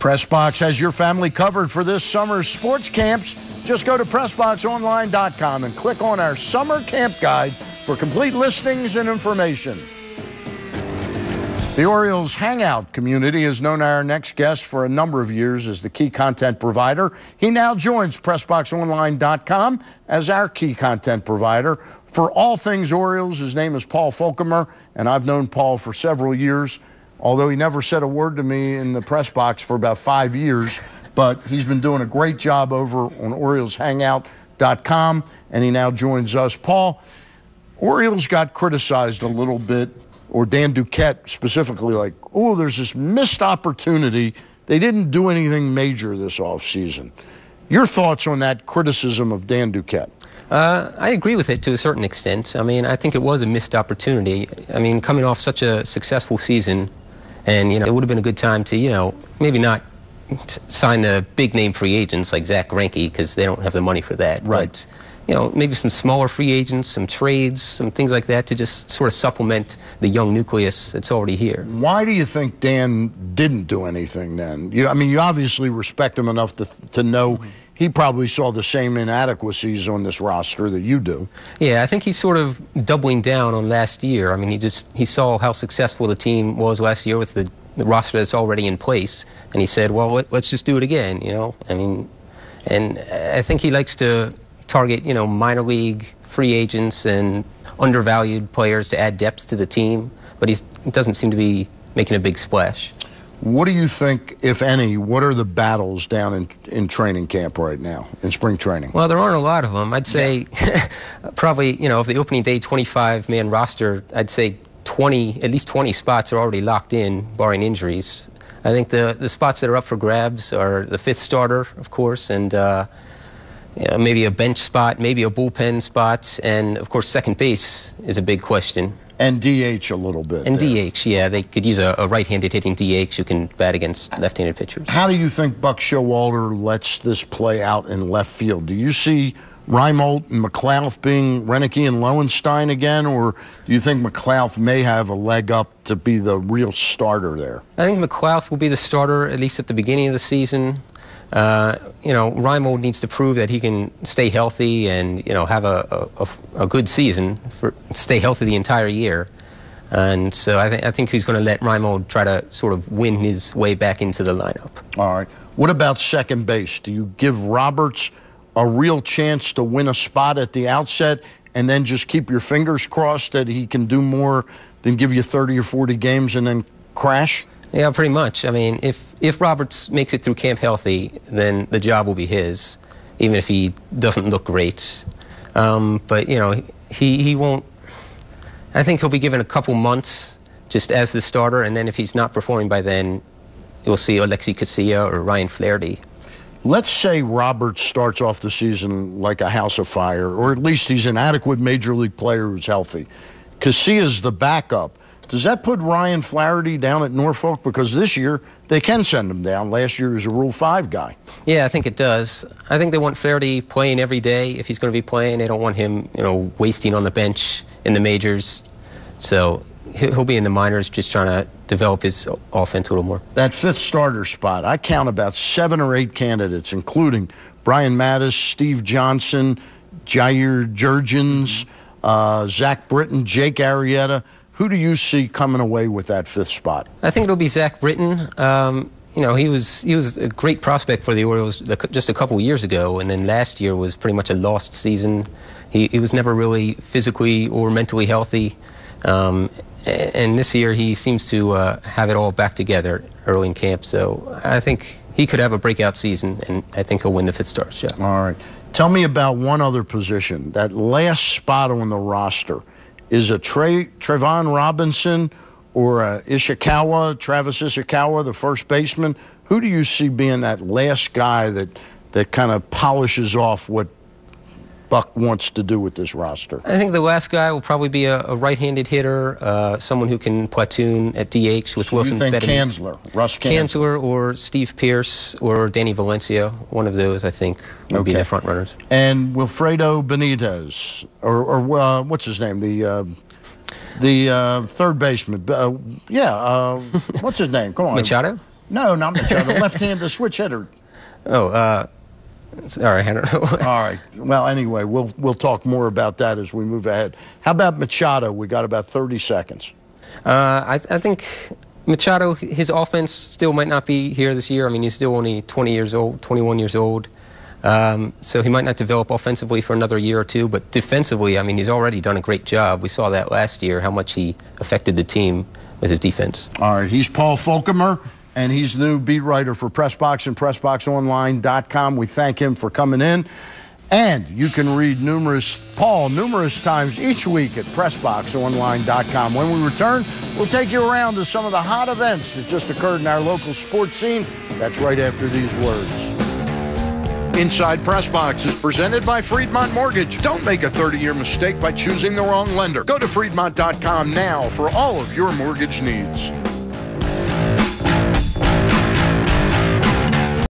PressBox has your family covered for this summer's sports camps. Just go to PressBoxOnline.com and click on our summer camp guide for complete listings and information. The Orioles Hangout community has known our next guest for a number of years as the key content provider. He now joins PressBoxOnline.com as our key content provider for all things Orioles. His name is Paul Folkemer, and I've known Paul for several years, although he never said a word to me in the press box for about 5 years. But he's been doing a great job over on OriolesHangout.com, and he now joins us. Paul, Orioles got criticized a little bit, or Dan Duquette specifically, like, oh, there's this missed opportunity. They didn't do anything major this offseason. Your thoughts on that criticism of Dan Duquette? I agree with it to a certain extent. I mean, I think it was a missed opportunity. I mean, coming off such a successful season, and, it would have been a good time to, maybe not sign the big-name free agents like Zach Greinke, because they don't have the money for that. Right. But, maybe some smaller free agents, some trades, some things like that to just sort of supplement the young nucleus that's already here. Why do you think Dan didn't do anything then? You obviously respect him enough to know he probably saw the same inadequacies on this roster that you do. Yeah, I think he's sort of doubling down on last year. I mean, he saw how successful the team was last year with the roster that's already in place, and he said, well, let's just do it again, I mean, and I think he likes to target, minor league free agents and undervalued players to add depth to the team, but he doesn't seem to be making a big splash. What do you think, if any, what are the battles down in training camp right now, in spring training? Well, there aren't a lot of them. I'd say probably, of the opening day 25-man roster, I'd say at least 20 spots are already locked in, barring injuries. I think the spots that are up for grabs are the fifth starter, of course, and maybe a bench spot, maybe a bullpen spot, and, of course, second base is a big question. And DH a little bit. And DH, yeah. They could use a right-handed hitting DH who can bat against left-handed pitchers. How do you think Buck Showalter lets this play out in left field? Do you see Reimold and McLouth being Renicky and Lowenstein again, or do you think McLouth may have a leg up to be the real starter there? I think McLouth will be the starter, at least at the beginning of the season. Reimold needs to prove that he can stay healthy and, have a good season, stay healthy the entire year. And so I think he's going to let Reimold try to sort of win his way back into the lineup. All right. What about second base? Do you give Roberts a real chance to win a spot at the outset and then just keep your fingers crossed that he can do more than give you 30 or 40 games and then crash? Yeah, pretty much. I mean, if Roberts makes it through camp healthy, then the job will be his, even if he doesn't look great. But, he won't. I think he'll be given a couple months just as the starter, and then if he's not performing by then, you'll see Alexi Casilla or Ryan Flaherty. Let's say Roberts starts off the season like a house of fire, or at least he's an adequate major league player who's healthy. Casilla's the backup. Does that put Ryan Flaherty down at Norfolk? Because this year, they can send him down. Last year, he was a Rule 5 guy. Yeah, I think it does. I think they want Flaherty playing every day if he's going to be playing. They don't want him, wasting on the bench in the majors. So he'll be in the minors just trying to develop his offense a little more. That fifth starter spot, I count about 7 or 8 candidates, including Brian Mattis, Steve Johnson, Jair Jurgens, Zach Britton, Jake Arrieta. Who do you see coming away with that fifth spot? I think it'll be Zach Britton. He was a great prospect for the Orioles just a couple years ago, and then last year was pretty much a lost season. He was never really physically or mentally healthy, and this year he seems to have it all back together early in camp. So I think he could have a breakout season, and I think he'll win the fifth starter job. All right. Tell me about one other position, that last spot on the roster. Is a Trayvon Robinson or Travis Ishikawa, the first baseman? Who do you see being that last guy that kind of polishes off what Buck wants to do with this roster? I think the last guy will probably be a right-handed hitter, someone who can platoon at DH with Wilson. You think Russ Kanzler or Steve Pearce or Danny Valencia, one of those, I think, would be the front runners. And Wilfredo Benitez, or what's his name, the third baseman. What's his name? Come on. Machado? No, not Machado. Left-handed, the switch hitter. Oh, sorry, I don't know. All right. Well, anyway, we'll talk more about that as we move ahead. How about Machado? We got about 30 seconds. I think Machado, his offense still might not be here this year. I mean, he's still only 20 years old, 21 years old. So he might not develop offensively for another year or two, but defensively, I mean, he's already done a great job. We saw that last year, how much he affected the team with his defense. All right, he's Paul Folkemer, and he's the new beat writer for PressBox and PressBoxOnline.com. We thank him for coming in. And you can read Paul numerous times each week at PressBoxOnline.com. When we return, we'll take you around to some of the hot events that just occurred in our local sports scene. That's right after these words. Inside PressBox is presented by Friedmont Mortgage. Don't make a 30-year mistake by choosing the wrong lender. Go to Friedmont.com now for all of your mortgage needs.